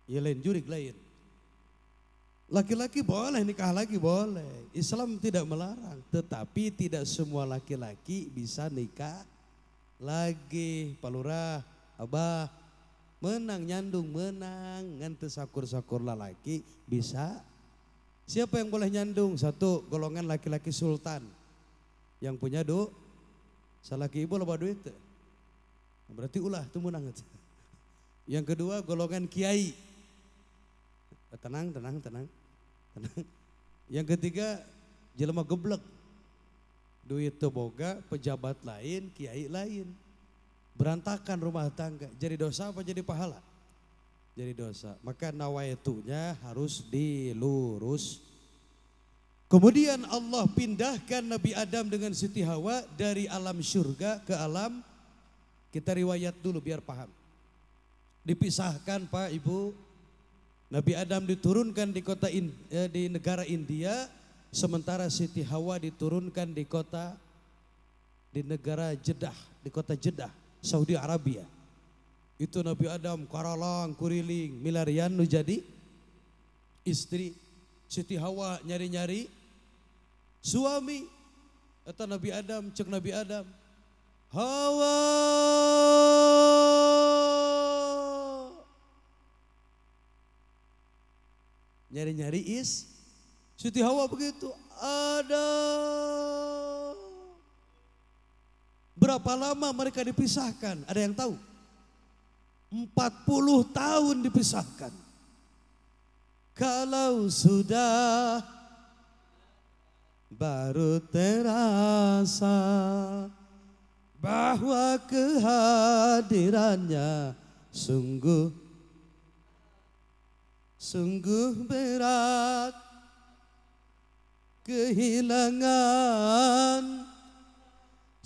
Ya lain jurik lain. Laki-laki boleh nikah lagi boleh. Islam tidak melarang. Tetapi tidak semua laki-laki bisa nikah lagi. Pak Lurah, Abah, menang nyandung menang. Nganti sakur-sakur lelaki bisa. Siapa yang boleh nyandung? Satu, golongan laki-laki sultan. Yang punya salaki ibu loba duit. Berarti ulah itu menang. Yang kedua golongan kiai. Tenang. Yang ketiga jelema geblek. Duit teu boga, pejabat lain, kiai lain. Berantakan rumah tangga. Jadi dosa apa jadi pahala? Jadi dosa. Maka nawaitunya harus dilurus. Kemudian Allah pindahkan Nabi Adam dengan Siti Hawa dari alam surga ke alam, kita riwayat dulu biar paham. Dipisahkan Pak Ibu. Nabi Adam diturunkan di negara India, sementara Siti Hawa diturunkan di negara Jeddah, di kota Jeddah, Saudi Arabia. Itu Nabi Adam karalang kuriling milarian nu jadi istri. Siti Hawa nyari-nyari suami. Eta Nabi Adam, cek Nabi Adam, Hawa nyari-nyari Siti Hawa begitu. Ada berapa lama mereka dipisahkan? Ada yang tahu? 40 tahun dipisahkan. Kalau sudah baru terasa bahwa kehadirannya sungguh berat, kehilangan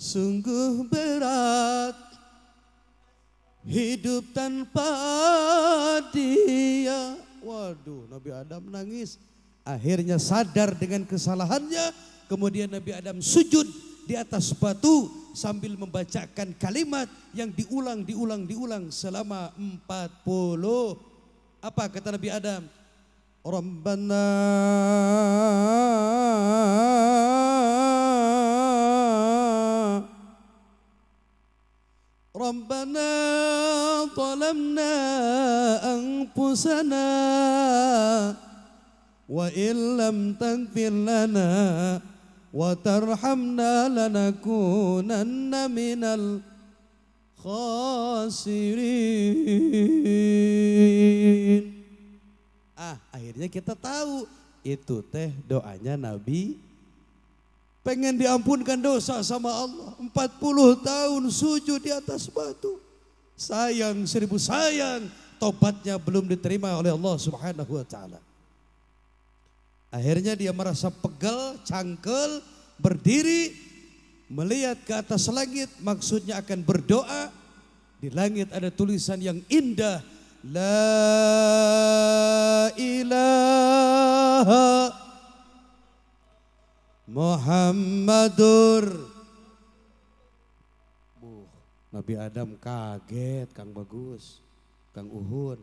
sungguh berat, hidup tanpa dia. Waduh, Nabi Adam nangis. Akhirnya sadar dengan kesalahannya, kemudian Nabi Adam sujud di atas batu sambil membacakan kalimat yang diulang selama 40. Apa kata Nabi Adam? Rabbana zalamna anfusana wa illam taghfir lana wa tarhamna lanakunanna minal khasirin. Akhirnya kita tahu itu teh doanya Nabi pengen diampunkan dosa sama Allah. 40 tahun sujud di atas batu. Sayang 1000 sayang, tobatnya belum diterima oleh Allah Subhanahu wa taala. Akhirnya dia merasa pegel, cangkel, berdiri melihat ke atas langit, maksudnya akan berdoa. Di langit ada tulisan yang indah, La ilaha Muhammadur. Nabi Adam kaget, Kang Bagus, Kang Uhun.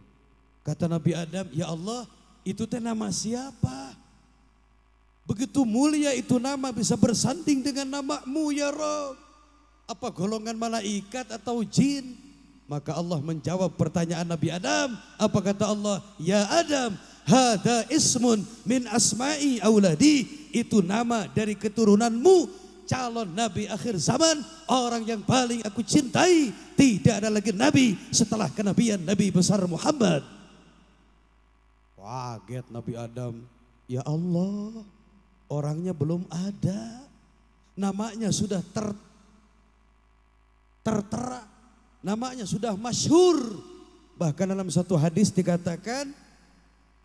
Kata Nabi Adam, ya Allah, itu teh nama siapa? Begitu mulia itu nama bisa bersanding dengan namamu ya Rabb. Apa golongan malaikat atau jin? Maka Allah menjawab pertanyaan Nabi Adam. Apa kata Allah? Ya Adam, hada ismun min asma'i auladi. Itu nama dari keturunanmu, calon Nabi akhir zaman, orang yang paling aku cintai. Tidak ada lagi Nabi setelah kenabian Nabi besar Muhammad. Kaget Nabi Adam. Ya Allah, orangnya belum ada. Namanya sudah tertera. Namanya sudah masyhur. Bahkan dalam satu hadis dikatakan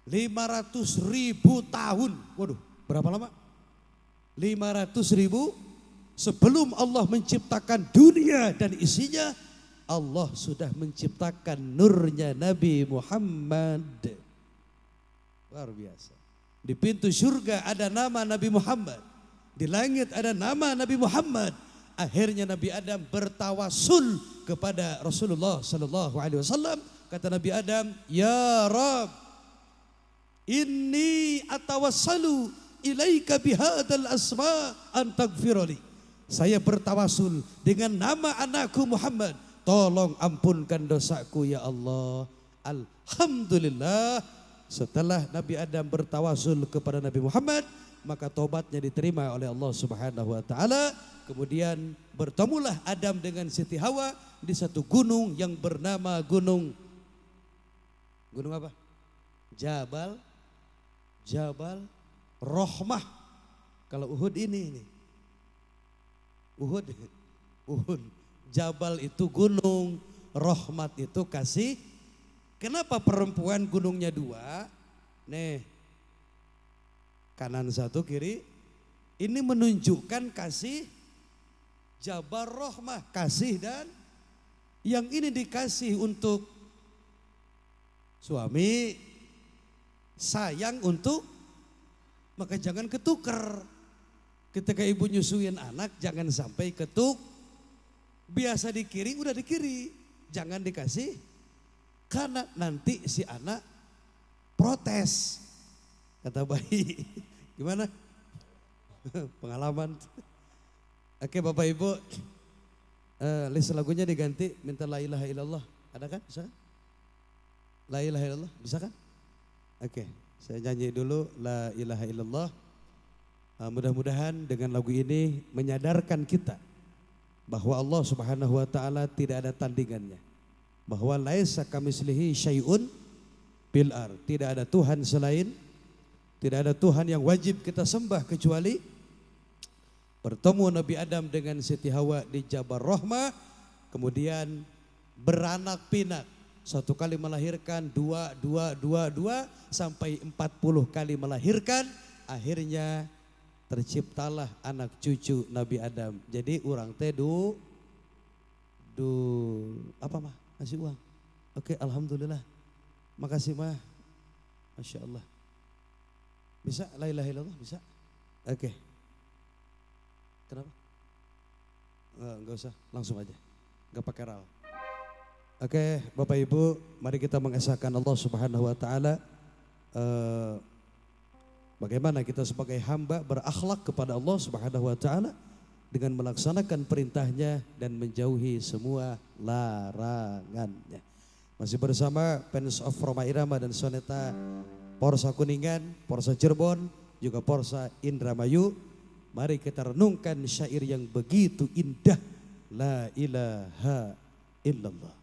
500.000 tahun. Waduh, berapa lama? 500.000 sebelum Allah menciptakan dunia dan isinya, Allah sudah menciptakan nurnya Nabi Muhammad. Luar biasa. Di pintu surga ada nama Nabi Muhammad. Di langit ada nama Nabi Muhammad. Akhirnya Nabi Adam bertawasul kepada Rasulullah sallallahu alaihi wasallam kata Nabi Adam, ya Rabb, inni atawassalu ilaika bihadal asma an taghfirli. Saya bertawasul dengan nama anakku Muhammad, tolong ampunkan dosaku ya Allah. Alhamdulillah, setelah Nabi Adam bertawasul kepada Nabi Muhammad, maka tobatnya diterima oleh Allah Subhanahu wa taala. Kemudian bertemulah Adam dengan Siti Hawa di satu gunung yang bernama gunung apa? Jabal Rahmah. Kalau Uhud ini. Uhud. Jabal itu gunung, Rahmat itu kasih. Kenapa perempuan gunungnya dua? Nih, kanan satu, kiri. Ini menunjukkan kasih. Jabal Rahmah, kasih, dan yang ini dikasih untuk suami, sayang untuk, maka jangan ketuker. Ketika ibu nyusuin anak jangan sampai ketuk. Biasa di kiri, udah di kiri. Jangan dikasih, karena nanti si anak protes. Kata bayi, gimana? Pengalaman. Oke Bapak Ibu, list lagunya diganti, minta la ilaha illallah. Ada kan? Bisa kan? La ilaha illallah, bisa kan? Oke, saya nyanyi dulu la ilaha illallah. Mudah-mudahan dengan lagu ini menyadarkan kita bahwa Allah Subhanahu wa taala tidak ada tandingannya. Bahwa laisa kamitslihi syai'un bil ard. Tidak ada Tuhan selain, tidak ada Tuhan yang wajib kita sembah kecuali. Bertemu Nabi Adam dengan Siti Hawa di Jabal Rahmah, kemudian beranak pinak. Satu kali melahirkan, dua, sampai 40 kali melahirkan. Akhirnya terciptalah anak cucu Nabi Adam. Jadi orang teh apa mah? Kasih uang. Oke, alhamdulillah. Makasih mah. Masya Allah. Bisa la ilaha illallah, bisa? Oke. Kenapa? Enggak usah, langsung aja. Enggak pakai ral. Oke, Bapak Ibu, mari kita mengesahkan Allah Subhanahu wa taala. Bagaimana kita sebagai hamba berakhlak kepada Allah Subhanahu wa taala dengan melaksanakan perintahnya dan menjauhi semua larangannya. Masih bersama Fans of Rhoma Irama dan Soneta Porsa Kuningan, Porsa Cirebon, juga Porsa Indramayu. Mari kita renungkan syair yang begitu indah. La ilaha illallah.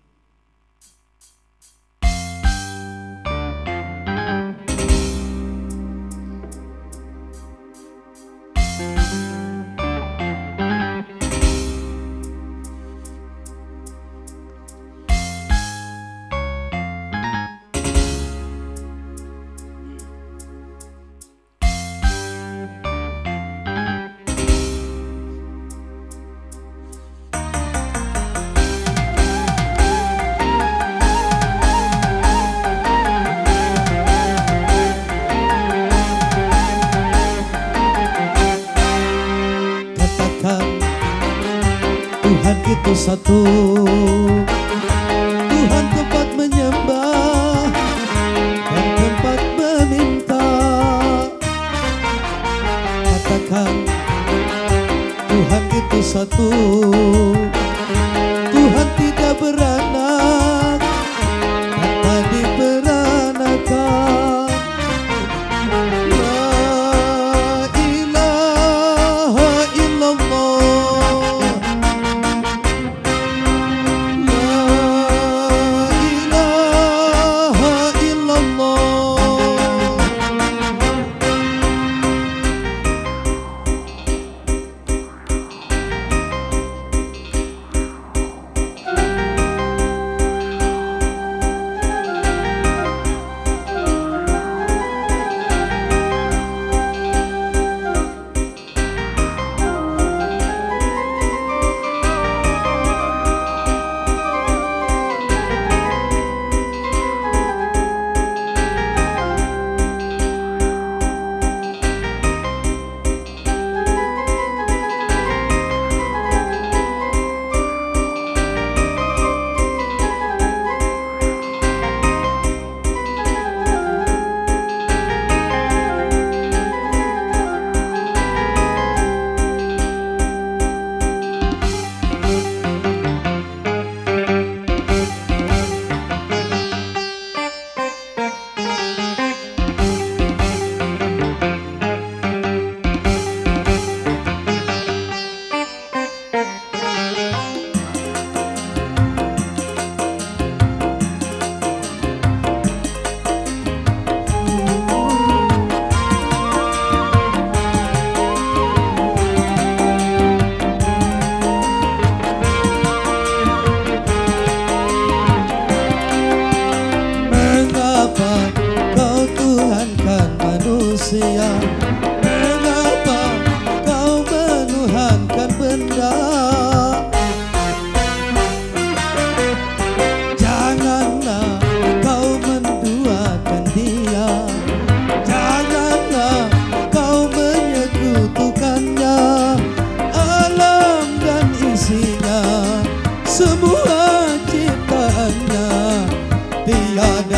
Tuhan itu satu, Tuhan tempat menyembah dan tempat meminta. Katakan Tuhan itu satu, Tuhan tidak beranak tanpa diperanakan.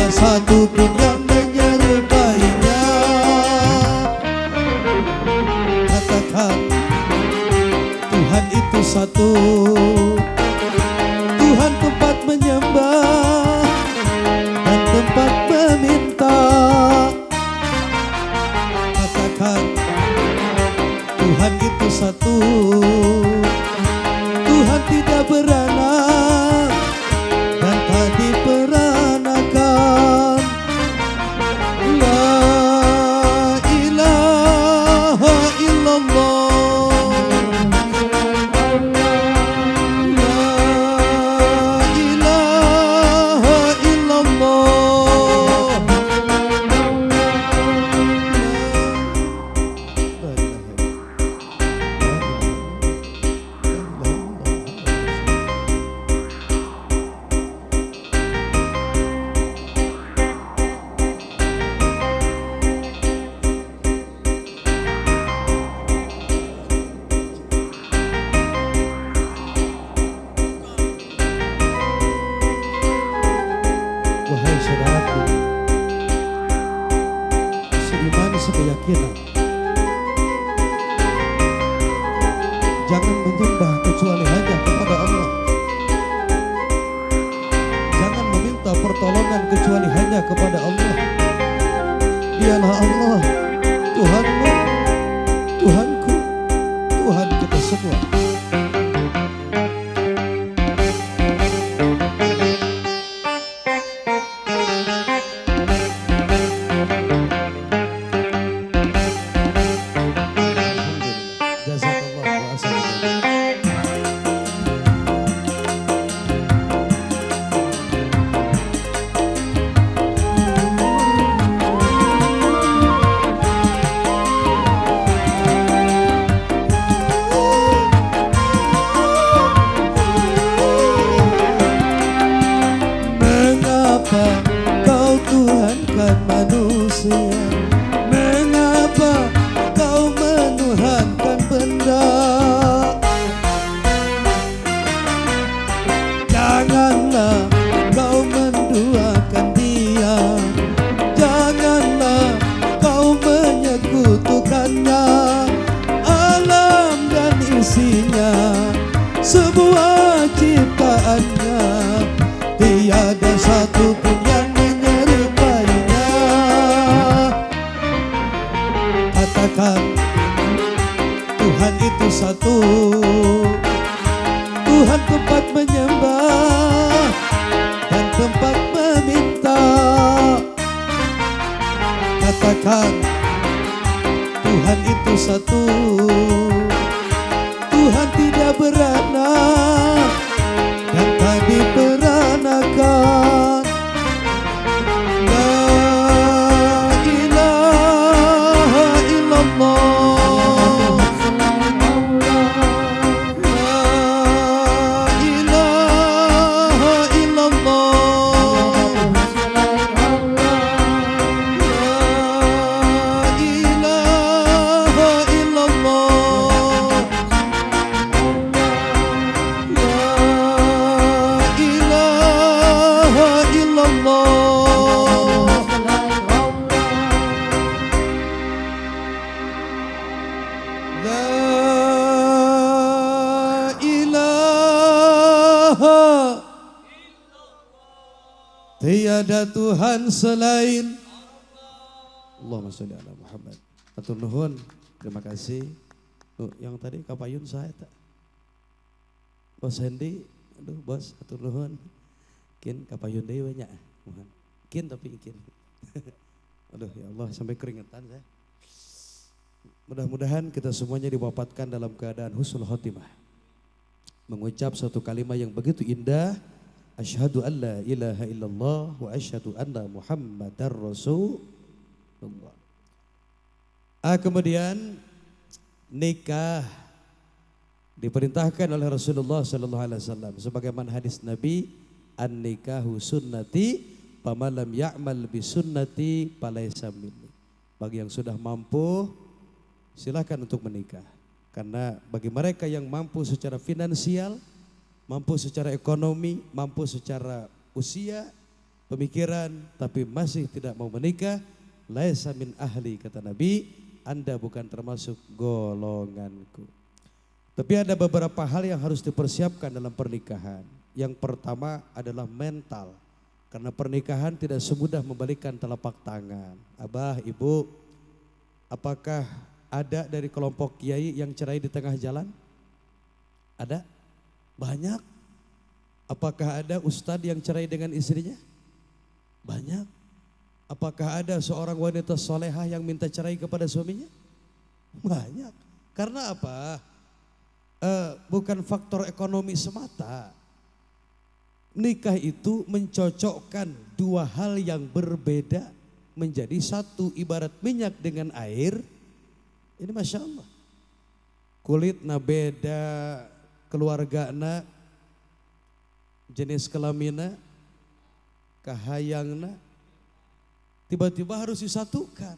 tiada satu pun yang menyerupainya. Katakan Tuhan itu satu, Tuhan tempat menyembah dan tempat meminta. Katakan Tuhan itu satu, Tuhan tidak beranak dan tak diperanakan. La ilaha illallah, la ilaha illallah. Wahai saudaraku, seiman sekeyakinan, jangan menyembah kecuali hanya kepada Allah. Jangan meminta pertolongan kecuali hanya kepada Allah. Dialah Allah, Tuhanmu, Tuhanku, Tuhan kita semua. Jazakallah wa asalamualaikum. Mengapa kau tuhankan manusia? Mengapa kau menuhankan benda? Janganlah kau menduakan dia, janganlah kau menyekutukannya. Alam dan isinya, sebuah ciptaannya, tiada satu pun yang menyerupainya. Katakan Tuhan itu satu, Tuhan tempat menyembah dan tempat meminta. Katakan Tuhan itu satu, Tuhan tidak beranak dan tak diperanakan. La ilaha illallah, la ilaha illallah, la ilaha illallah, la ilaha illallah. La ilaha, tiada Tuhan selain Allahumma sholli ala Muhammad. Atur nuhun, terima kasih. Yang tadi kapayun saya tak? Bos Hendy, aduh bos, atur nuhun. Kin kapayun deui we nya. Kin tapi kin. Aduh ya Allah sampai keringetan saya. Mudah-mudahan kita semuanya diwafatkan dalam keadaan husnul khotimah. Mengucap satu kalimat yang begitu indah. Asyhadu an la ilaha illallah wa asyhadu anna Muhammadar Rasulullah. Kemudian nikah diperintahkan oleh Rasulullah sallallahu alaihi wasallam sebagaimana hadis Nabi, an-nikahu sunnati faman lam ya'mal bi sunnati falaysa minni. Bagi yang sudah mampu silakan untuk menikah. Karena bagi mereka yang mampu secara finansial, mampu secara ekonomi, mampu secara usia, pemikiran tapi masih tidak mau menikah, laisa min ahli, kata Nabi, Anda bukan termasuk golonganku. Tapi ada beberapa hal yang harus dipersiapkan dalam pernikahan. Yang pertama adalah mental. Karena pernikahan tidak semudah membalikan telapak tangan. Abah, ibu, apakah ada dari kelompok kiai yang cerai di tengah jalan? Ada? Banyak. Apakah ada ustadz yang cerai dengan istrinya? Banyak. Apakah ada seorang wanita solehah yang minta cerai kepada suaminya? Banyak. Karena apa? Bukan faktor ekonomi semata. Nikah itu mencocokkan dua hal yang berbeda menjadi satu, ibarat minyak dengan air. Ini Masya Allah. Kulitna beda, keluargana, jenis kelamina, kahayangna, tiba-tiba harus disatukan.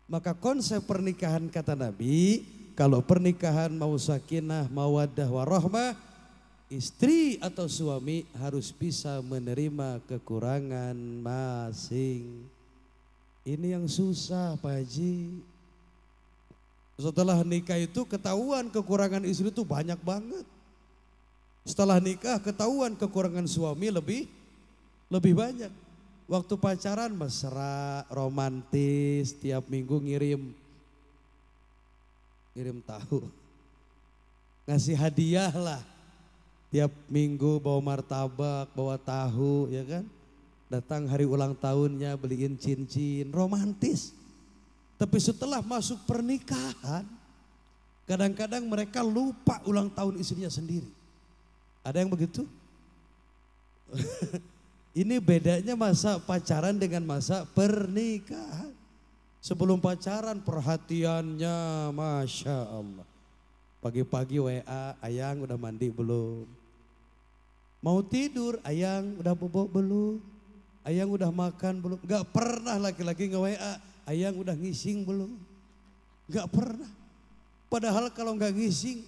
Maka konsep pernikahan, kata Nabi, kalau pernikahan mau sakinah, mawaddah, warahmah, istri atau suami harus bisa menerima kekurangan masing. Ini yang susah Pak Haji. Setelah nikah itu ketahuan kekurangan istri itu banyak banget. Setelah nikah ketahuan kekurangan suami lebih banyak. Waktu pacaran mesra, romantis, tiap minggu ngirim tahu. Ngasih hadiah lah. Tiap minggu bawa martabak, bawa tahu, ya kan. Datang hari ulang tahunnya beliin cincin, romantis. Tapi setelah masuk pernikahan, kadang-kadang mereka lupa ulang tahun istrinya sendiri. Ada yang begitu? Ini bedanya masa pacaran dengan masa pernikahan. Sebelum pacaran perhatiannya Masya Allah. Pagi-pagi WA, ayang udah mandi belum? Mau tidur, ayang udah bobo belum? Ayang udah makan belum? Gak pernah laki-laki nge-WA, ayang udah ngising belum? Gak pernah. Padahal kalau gak ngising,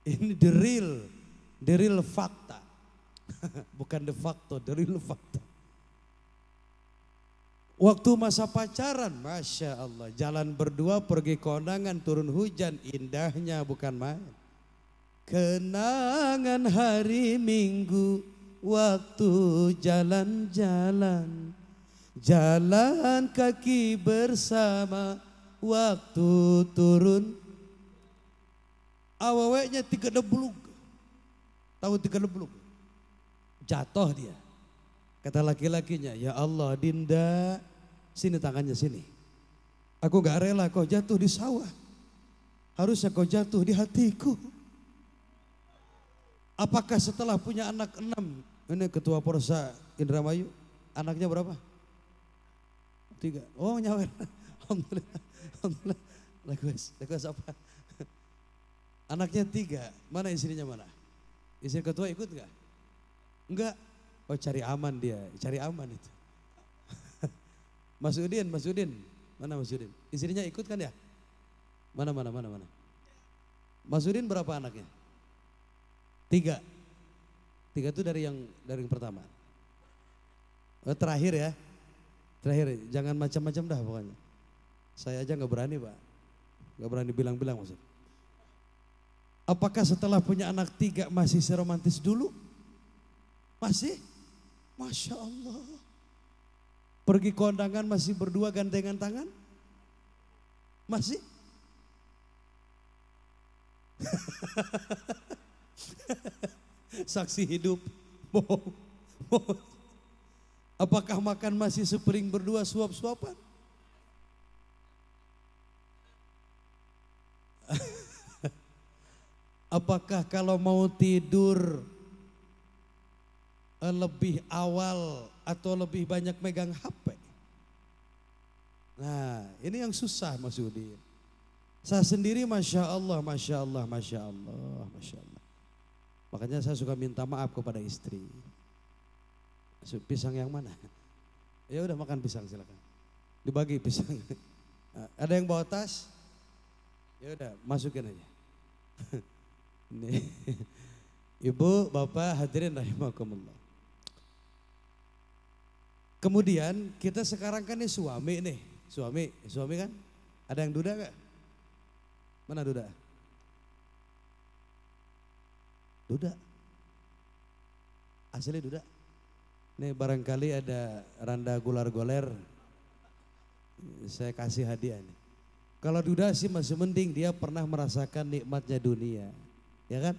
ini the real fakta. Bukan de facto, the real fakta. Waktu masa pacaran, Masya Allah, jalan berdua pergi kondangan, turun hujan, indahnya bukan main. Kenangan hari Minggu, waktu jalan-jalan, jalan kaki bersama, waktu turun. Awaweknya 3 debluk, tahu 3 debluk? Jatuh dia. Kata laki-lakinya, ya Allah Dinda, sini tangannya sini. Aku gak rela kau jatuh di sawah. Harusnya kau jatuh di hatiku. Apakah setelah punya anak 6, ini ketua Porsa Indramayu, anaknya berapa? 3. Oh nyawer. Alhamdulillah. Alhamdulillah. Lagu apa? Anaknya 3, mana istrinya mana? Istri ketua ikut gak? Enggak. Oh cari aman dia, cari aman itu. Mas Udin, mana Mas Udin? Istrinya ikut kan ya? Mana? Mas Udin berapa anaknya? 3. 3 itu dari yang pertama. Oh, terakhir ya, jangan macam-macam dah pokoknya. Saya aja nggak berani Pak, nggak berani bilang-bilang maksud. Apakah setelah punya anak 3 masih seromantis dulu? Masih? Masya Allah. Pergi kondangan masih berdua gandengan tangan? Masih? Saksi hidup. Apakah makan masih sepiring berdua suap-suapan? Apakah kalau mau tidur lebih awal atau lebih banyak megang HP? Nah ini yang susah Mas Udin. Saya sendiri Masya Allah. Makanya saya suka minta maaf kepada istri. Pisang yang mana? Ya udah makan pisang silakan. Dibagi pisang. Ada yang bawa tas? Ya udah masukin aja. Ibu, bapak, hadirin rahimakumullah. Kemudian kita sekarang kan nih suami nih, suami kan? Ada yang duda gak? Mana duda? Duda. Asli duda. Nih barangkali ada randa gular goler, saya kasih hadiah nih. Kalau duda sih masih mending, dia pernah merasakan nikmatnya dunia, ya kan?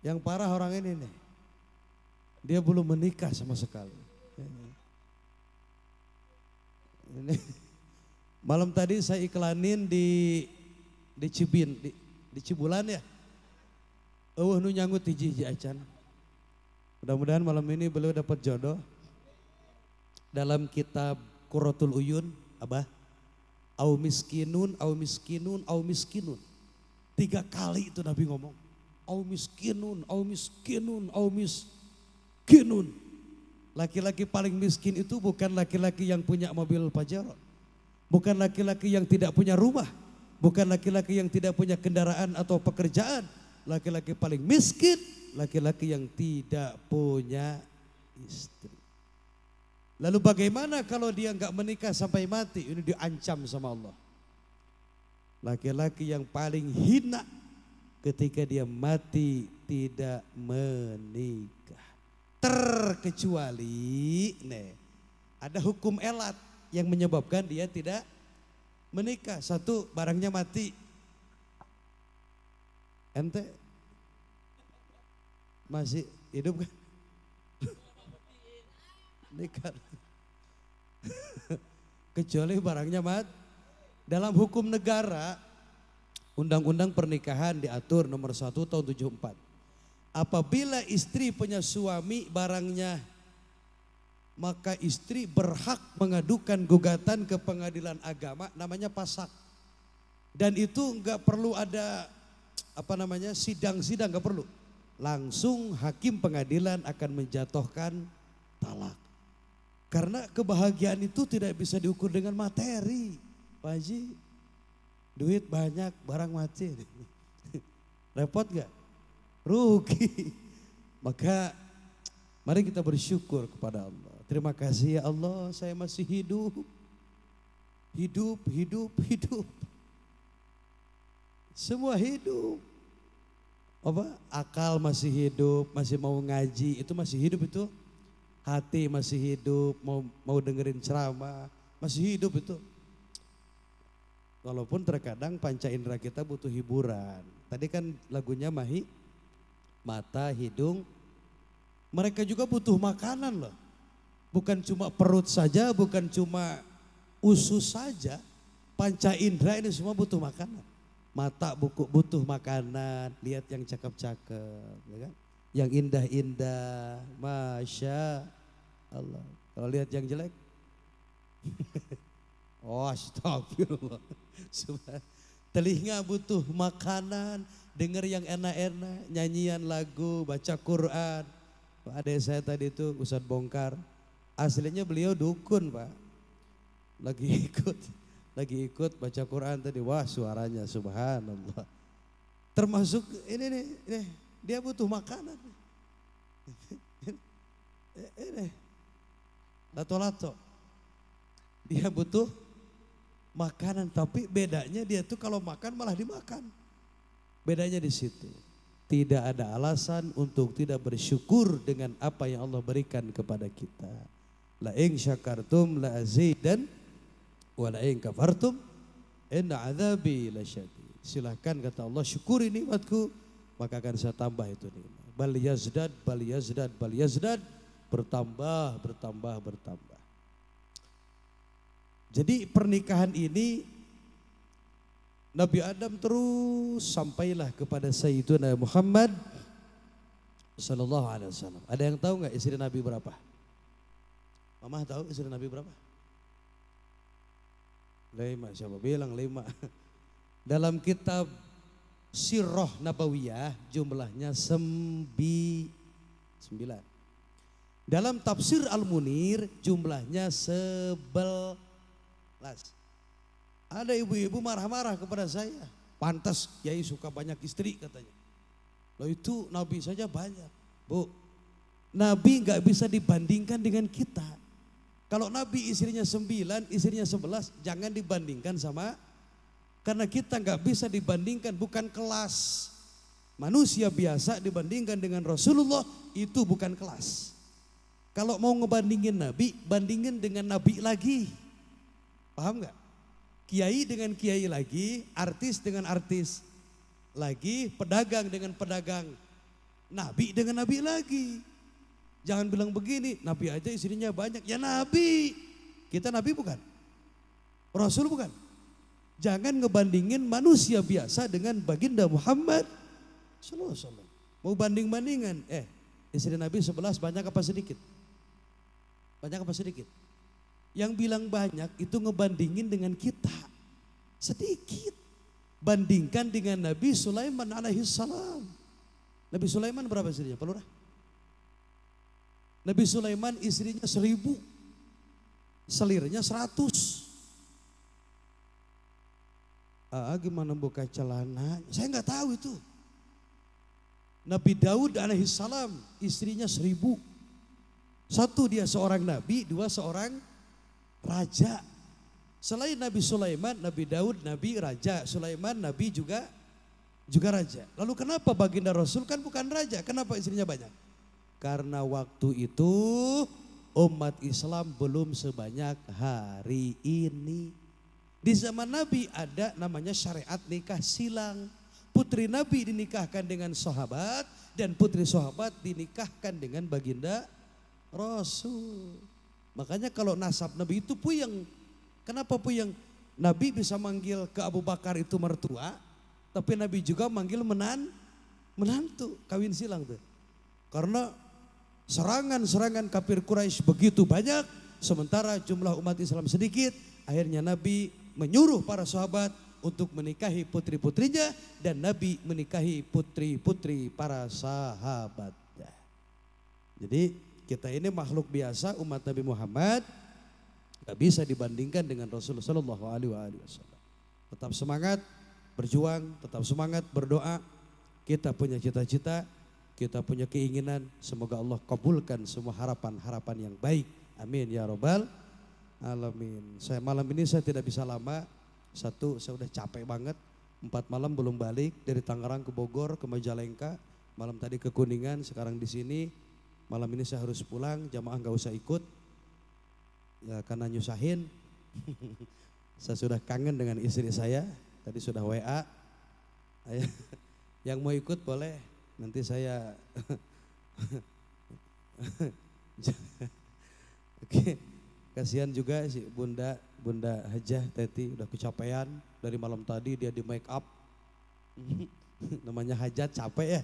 Yang parah orang ini nih, dia belum menikah sama sekali. Ini malam tadi saya iklanin di Cibulan ya. Nu nyangut hiji acan. Mudah-mudahan malam ini beliau dapat jodoh. Dalam kitab Qurratul Uyun, Abah, au miskinun, au miskinun, au miskinun. 3 kali itu Nabi ngomong. Au miskinun, au miskinun, au miskinun. Laki-laki paling miskin itu bukan laki-laki yang punya mobil Pajero. Bukan laki-laki yang tidak punya rumah. Bukan laki-laki yang tidak punya kendaraan atau pekerjaan. Laki-laki paling miskin, laki-laki yang tidak punya istri. Lalu bagaimana kalau dia enggak menikah sampai mati? Ini diancam sama Allah. Laki-laki yang paling hina ketika dia mati tidak menikah. Terkecuali ada hukum elat yang menyebabkan dia tidak menikah. 1, barangnya mati. Ente masih hidup kan? Nikah. Kecuali barangnya mati. Dalam hukum negara, Undang-Undang Pernikahan diatur nomor 1 tahun 74. Apabila istri punya suami barangnya, maka istri berhak mengadukan gugatan ke pengadilan agama, namanya pasak. Dan itu enggak perlu ada sidang-sidang, enggak perlu. Langsung hakim pengadilan akan menjatuhkan talak. Karena kebahagiaan itu tidak bisa diukur dengan materi, Pak Haji. Duit banyak, barang mati. Repot gak? Rugi. Maka mari kita bersyukur kepada Allah. Terima kasih ya Allah, saya masih hidup. Hidup. Semua hidup. Akal masih hidup, masih mau ngaji, itu masih hidup itu. Hati masih hidup, mau dengerin ceramah, masih hidup itu. Walaupun terkadang panca indera kita butuh hiburan. Tadi kan lagunya mata, hidung. Mereka juga butuh makanan loh. Bukan cuma perut saja, bukan cuma usus saja. Panca indera ini semua butuh makanan. Mata butuh makanan, lihat yang cakep-cakep, ya kan? Yang indah-indah, Masya Allah. Kalau lihat yang jelek, astagfirullah. Telinga butuh makanan, dengar yang enak-enak, nyanyian lagu, baca Quran. Pak adik saya tadi itu Ustadz Bongkar, aslinya beliau dukun Pak. Lagi ikut baca Quran tadi, wah suaranya subhanallah. Termasuk ini nih, dia butuh makanan. Ini, lato-lato. Dia butuh makanan, tapi bedanya dia tuh kalau makan malah dimakan. Bedanya di situ. Tidak ada alasan untuk tidak bersyukur dengan apa yang Allah berikan kepada kita. La in syakartum la azidan wa la in kafartum inna adzabi lasyadid. Silahkan kata Allah, syukuri nikmatku maka akan saya tambah itu nikmat. Bal yazdad, bertambah. Jadi pernikahan ini Nabi Adam terus sampailah kepada Sayyidina Muhammad sallallahu alaihi wasallam. Ada yang tahu enggak istri Nabi berapa? Mama tahu istri Nabi berapa? 5, siapa bilang 5? Dalam kitab Sirah Nabawiyah jumlahnya 9. Dalam tafsir Al-Munir jumlahnya 11. Ada ibu-ibu marah-marah kepada saya. Pantas Kiai suka banyak istri katanya. Loh itu Nabi saja banyak. Bu, Nabi nggak bisa dibandingkan dengan kita. Kalau Nabi istrinya 9, istrinya 11, jangan dibandingkan sama, karena kita nggak bisa dibandingkan, bukan kelas. Manusia biasa dibandingkan dengan Rasulullah, itu bukan kelas. Kalau mau ngebandingin Nabi, bandingin dengan Nabi lagi. Paham nggak? Kiai dengan kiai lagi, artis dengan artis lagi, pedagang dengan pedagang, Nabi dengan Nabi lagi. Jangan bilang begini, Nabi aja istrinya banyak. Ya Nabi, kita Nabi bukan? Rasul bukan? Jangan ngebandingin manusia biasa dengan baginda Muhammad sallallahu alaihi wasallam. Mau banding-bandingan, istri Nabi 11 banyak apa sedikit? Banyak apa sedikit? Yang bilang banyak itu ngebandingin dengan kita. Sedikit. Bandingkan dengan Nabi Sulaiman alaihissalam. Nabi Sulaiman berapa istrinya? Pak Lurah? Nabi Sulaiman istrinya 1000, selirnya 100. Gimana buka celana? Saya nggak tahu itu. Nabi Daud alaihissalam istrinya 1000. Satu dia seorang nabi, dua seorang raja. Selain Nabi Sulaiman, Nabi Daud, Nabi raja. Sulaiman Nabi juga raja. Lalu kenapa baginda Rasul kan bukan raja? Kenapa istrinya banyak? Karena waktu itu umat Islam belum sebanyak hari ini. Di zaman Nabi ada namanya syariat nikah silang. Putri Nabi dinikahkan dengan sahabat dan putri sahabat dinikahkan dengan baginda Rasul. Makanya kalau nasab Nabi itu puyeng. Kenapa puyeng? Nabi bisa manggil ke Abu Bakar itu mertua, tapi Nabi juga manggil menantu, kawin silang tuh. Karena serangan-serangan kafir Quraisy begitu banyak, sementara jumlah umat Islam sedikit, akhirnya Nabi menyuruh para sahabat untuk menikahi putri-putrinya dan Nabi menikahi putri-putri para sahabatnya. Jadi kita ini makhluk biasa umat Nabi Muhammad, gak bisa dibandingkan dengan Rasulullah Shallallahu Alaihi Wasallam. Tetap semangat berjuang, tetap semangat berdoa. Kita punya cita-cita, kita punya keinginan, semoga Allah kabulkan semua harapan-harapan yang baik. Amin ya robbal alamin. Malam ini saya tidak bisa lama. Satu, saya udah capek banget. 4 malam belum balik dari Tangerang ke Bogor ke Majalengka. Malam tadi ke Kuningan, sekarang di sini. Malam ini saya harus pulang, jamaah nggak usah ikut. Ya karena nyusahin. Saya sudah kangen dengan istri saya. Tadi sudah WA. Yang mau ikut boleh. Nanti saya oke, kasihan juga si Bunda Hajah Teti udah kecapean dari malam tadi, dia di make up. Namanya hajat capek ya.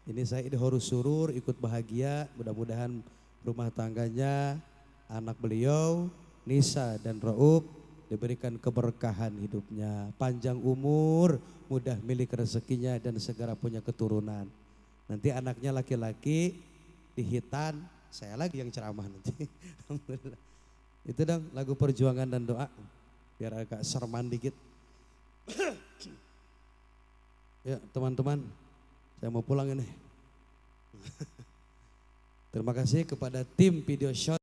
Ini saya harus surur ikut bahagia, mudah-mudahan rumah tangganya, anak beliau Nisa dan Raub diberikan keberkahan hidupnya, panjang umur, mudah milik rezekinya dan segera punya keturunan. Nanti anaknya laki-laki di Hitan, saya lagi yang ceramah nanti. Alhamdulillah. Itu dong lagu perjuangan dan doa, biar agak serman dikit. Ya teman-teman, saya mau pulang ini. Terima kasih kepada tim video shot.